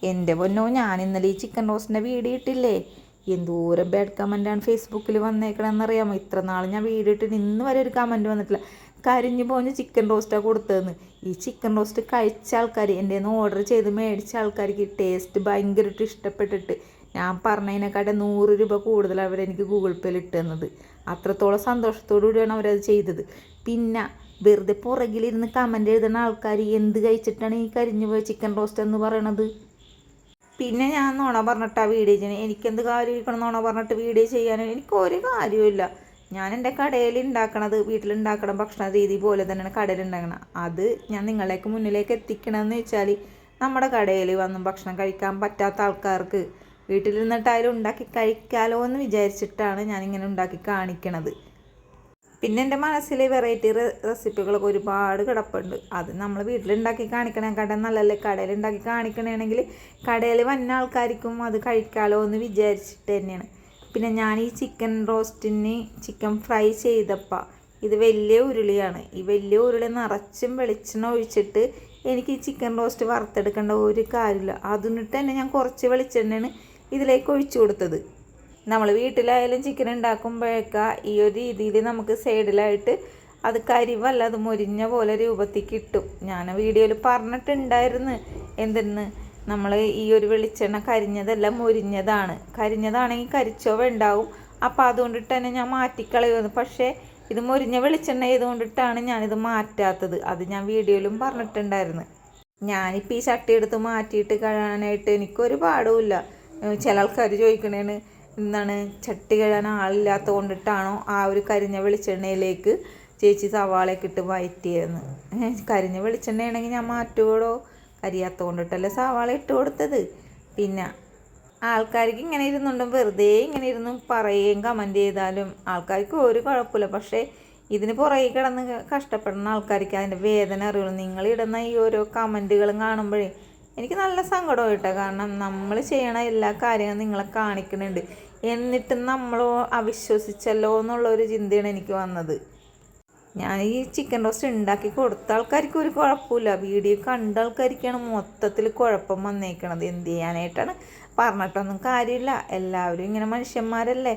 എൻ്റെ പൊന്നോ, ഞാൻ ഇന്നലെ ഈ ചിക്കൻ റോസ്റ്റിൻ്റെ വീഡിയോ ഇട്ടില്ലേ, എന്തോരം ബാഡ് കമൻറ്റാണ് ഫേസ്ബുക്കിൽ വന്നേക്കണമെന്നറിയാമോ. ഇത്ര നാൾ ഞാൻ വീഡിയോ ഇട്ടിട്ട് ഇന്ന് വരെ ഒരു കമൻറ്റ് വന്നിട്ടില്ല. കരിഞ്ഞു പോഞ്ഞ് ചിക്കൻ റോസ്റ്റാണ് കൊടുത്തതെന്ന്. ഈ ചിക്കൻ റോസ്റ്റ് കഴിച്ച ആൾക്കാർ, എൻ്റെ നിന്ന് ഓർഡർ ചെയ്ത് മേടിച്ച ആൾക്കാർക്ക് ടേസ്റ്റ് ഭയങ്കരമായിട്ട് ഇഷ്ടപ്പെട്ടിട്ട് ഞാൻ പറഞ്ഞതിനെക്കാട്ടും 100 രൂപ കൂടുതൽ അവരെനിക്ക് ഗൂഗിൾ പേയിൽ ഇട്ട് തന്നത്. അത്രത്തോളം സന്തോഷത്തോടു കൂടിയാണ് അവരത് ചെയ്തത്. പിന്നെ വെറുതെ പുറകിലിരുന്ന് കമൻറ്റ് എഴുതുന്ന ആൾക്കാർ എന്ത് കഴിച്ചിട്ടാണ് ഈ കരിഞ്ഞു പോയ ചിക്കൻ റോസ്റ്റ് എന്ന് പറയണത്. പിന്നെ ഞാൻ നുണ പറഞ്ഞിട്ടാണ് വീഡിയോ ചെയ്യുന്നത്. എനിക്കെന്ത് കാര്യം നുണ പറഞ്ഞിട്ട് വീഡിയോ ചെയ്യാനും എനിക്കൊരു കാര്യമില്ല. ഞാൻ എൻ്റെ കടയിൽ ഉണ്ടാക്കണത്, വീട്ടിലുണ്ടാക്കണ ഭക്ഷണ രീതി പോലെ തന്നെയാണ് കടയിൽ ഉണ്ടാക്കണം. അത് ഞാൻ നിങ്ങളിലേക്ക് മുന്നിലേക്ക് എത്തിക്കണമെന്ന് വെച്ചാൽ, നമ്മുടെ കടയിൽ വന്നും ഭക്ഷണം കഴിക്കാൻ പറ്റാത്ത ആൾക്കാർക്ക് വീട്ടിലിരുന്നിട്ടായാലും ഉണ്ടാക്കി കഴിക്കാമല്ലോ എന്ന് വിചാരിച്ചിട്ടാണ് ഞാനിങ്ങനെ ഉണ്ടാക്കി കാണിക്കണത്. പിന്നെ എൻ്റെ മനസ്സിൽ വെറൈറ്റി റെസിപ്പികളൊക്കെ ഒരുപാട് കിടപ്പുണ്ട്. അത് നമ്മൾ വീട്ടിലുണ്ടാക്കി കാണിക്കണേക്കാട്ടും നല്ലല്ലേ കടയിലുണ്ടാക്കി കാണിക്കണമെങ്കിൽ കടയിൽ വന്ന ആൾക്കാർക്കും അത് കഴിക്കാമല്ലോ എന്ന് വിചാരിച്ചിട്ട് തന്നെയാണ്. പിന്നെ ഞാൻ ഈ ചിക്കൻ റോസ്റ്റിന് ചിക്കൻ ഫ്രൈ ചെയ്തപ്പോൾ ഇത് വലിയ ഉരുളിയാണ്. ഈ വലിയ ഉരുളി നിറച്ചും വെളിച്ചെണ്ണ ഒഴിച്ചിട്ട് എനിക്ക് ഈ ചിക്കൻ റോസ്റ്റ് വറുത്തെടുക്കേണ്ട ഒരു കാര്യമില്ല. അതിനിട്ട് തന്നെ ഞാൻ കുറച്ച് വെളിച്ചെണ്ണയാണ് ഇതിലേക്ക് ഒഴിച്ചു കൊടുത്തത്. നമ്മൾ വീട്ടിലായാലും ചിക്കൻ ഉണ്ടാക്കുമ്പോഴേക്കാ ഈ ഒരു രീതിയിൽ നമുക്ക് സൈഡിലായിട്ട് അത് കരിവല്ല, അത് മൊരിഞ്ഞ പോലെ രൂപത്തിൽ കിട്ടും. ഞാൻ വീഡിയോയിൽ പറഞ്ഞിട്ടുണ്ടായിരുന്നു എന്തെന്ന്. നമ്മൾ ഈ ഒരു വെളിച്ചെണ്ണ കരിഞ്ഞതല്ല മൊരിഞ്ഞതാണ്. കരിഞ്ഞതാണെങ്കിൽ കരിച്ചോവ ഉണ്ടാവും. അപ്പോൾ അതുകൊണ്ടിട്ട് തന്നെ ഞാൻ മാറ്റിക്കളയുമെന്ന്. പക്ഷേ ഇത് മൊരിഞ്ഞ വെളിച്ചെണ്ണ ചെയ്തുകൊണ്ടിട്ടാണ് ഞാനിത് മാറ്റാത്തത്. അത് ഞാൻ വീഡിയോയിലും പറഞ്ഞിട്ടുണ്ടായിരുന്നു. ഞാനിപ്പോൾ ഈ ചട്ടി എടുത്ത് മാറ്റിയിട്ട് കഴുകാനായിട്ട് എനിക്കൊരു പാടുമില്ല. ചില ആൾക്കാർ ചോദിക്കണേന് എന്താണ്, ചട്ടി കഴുകാൻ ആളില്ലാത്ത കൊണ്ടിട്ടാണോ ആ ഒരു കരിഞ്ഞ വെളിച്ചെണ്ണയിലേക്ക് ചേച്ചി സവാളയൊക്കെ ഇട്ട് വഴറ്റിയെന്ന്. കരിഞ്ഞ വെളിച്ചെണ്ണയാണെങ്കിൽ ഞാൻ മാറ്റുകയോ, കരിയാത്ത കൊണ്ടിട്ടല്ലേ സവാള ഇട്ട് കൊടുത്തത്. പിന്നെ ആൾക്കാർക്ക് ഇങ്ങനെ ഇരുന്നുണ്ടും വെറുതെ ഇങ്ങനെ ഇരുന്ന് പറയുകയും കമൻറ്റ് ചെയ്താലും ആൾക്കാർക്ക് ഒരു കുഴപ്പമില്ല. പക്ഷേ ഇതിന് പുറകെ കിടന്ന് കഷ്ടപ്പെടുന്ന ആൾക്കാർക്ക് അതിൻ്റെ വേദന അറിയുള്ളൂ. നിങ്ങളിടുന്ന ഈ ഓരോ കമൻറ്റുകളും കാണുമ്പോഴേ എനിക്ക് നല്ല സങ്കടം കേട്ടോ. കാരണം നമ്മൾ ചെയ്യണ എല്ലാ കാര്യങ്ങളും നിങ്ങളെ കാണിക്കുന്നുണ്ട്, എന്നിട്ടും നമ്മൾ അവിശ്വസിച്ചല്ലോ എന്നുള്ളൊരു ചിന്തയാണ് എനിക്ക് വന്നത്. ഞാൻ ഈ ചിക്കൻ റോസ്റ്റ് ഉണ്ടാക്കി കൊടുത്ത ആൾക്കാർക്ക് ഒരു കുഴപ്പമില്ല, വീഡിയോ കണ്ട ആൾക്കാർക്കാണ് മൊത്തത്തിൽ കുഴപ്പം വന്നേക്കണത്. എന്ത് ചെയ്യാനായിട്ടാണ്, പറഞ്ഞിട്ടൊന്നും കാര്യമില്ല. എല്ലാവരും ഇങ്ങനെ മനുഷ്യന്മാരല്ലേ,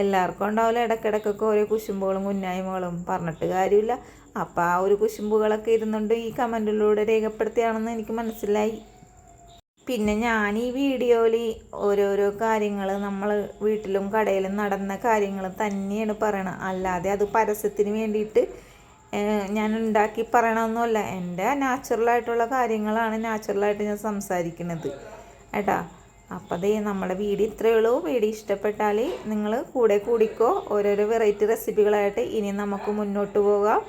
എല്ലാവർക്കും ഉണ്ടാവില്ല ഇടയ്ക്കിടയ്ക്കൊക്കെ ഓരോ കുശുമ്പുകളും കുന്നായ്മകളും. പറഞ്ഞിട്ട് കാര്യമില്ല. അപ്പോൾ ആ ഒരു കുശുമ്പുകളൊക്കെ ഇരുന്നുകൊണ്ട് ഈ കമൻറ്റിലൂടെ രേഖപ്പെടുത്തിയാണെന്ന് എനിക്ക് മനസ്സിലായി. പിന്നെ ഞാൻ ഈ വീഡിയോയിൽ ഓരോരോ കാര്യങ്ങൾ നമ്മൾ വീട്ടിലും കടയിലും നടന്ന കാര്യങ്ങൾ തന്നെയാണ് പറയണത്. അല്ലാതെ അത് പരസ്യത്തിന് വേണ്ടിയിട്ട് ഞാൻ ഉണ്ടാക്കി പറയണമെന്നല്ല. എൻ്റെ നാച്ചുറലായിട്ടുള്ള കാര്യങ്ങളാണ് നാച്ചുറലായിട്ട് ഞാൻ സംസാരിക്കുന്നത് ഏട്ടാ. അപ്പോൾ അതേ നമ്മുടെ വീഡിയോ ഇത്രയേ ഉള്ളൂ. വീഡിയോ ഇഷ്ടപ്പെട്ടാൽ നിങ്ങൾ കൂടെ കൂടിക്കോ. ഓരോരോ വെറൈറ്റി റെസിപ്പികളായിട്ട് ഇനി നമുക്ക് മുന്നോട്ട് പോകാം.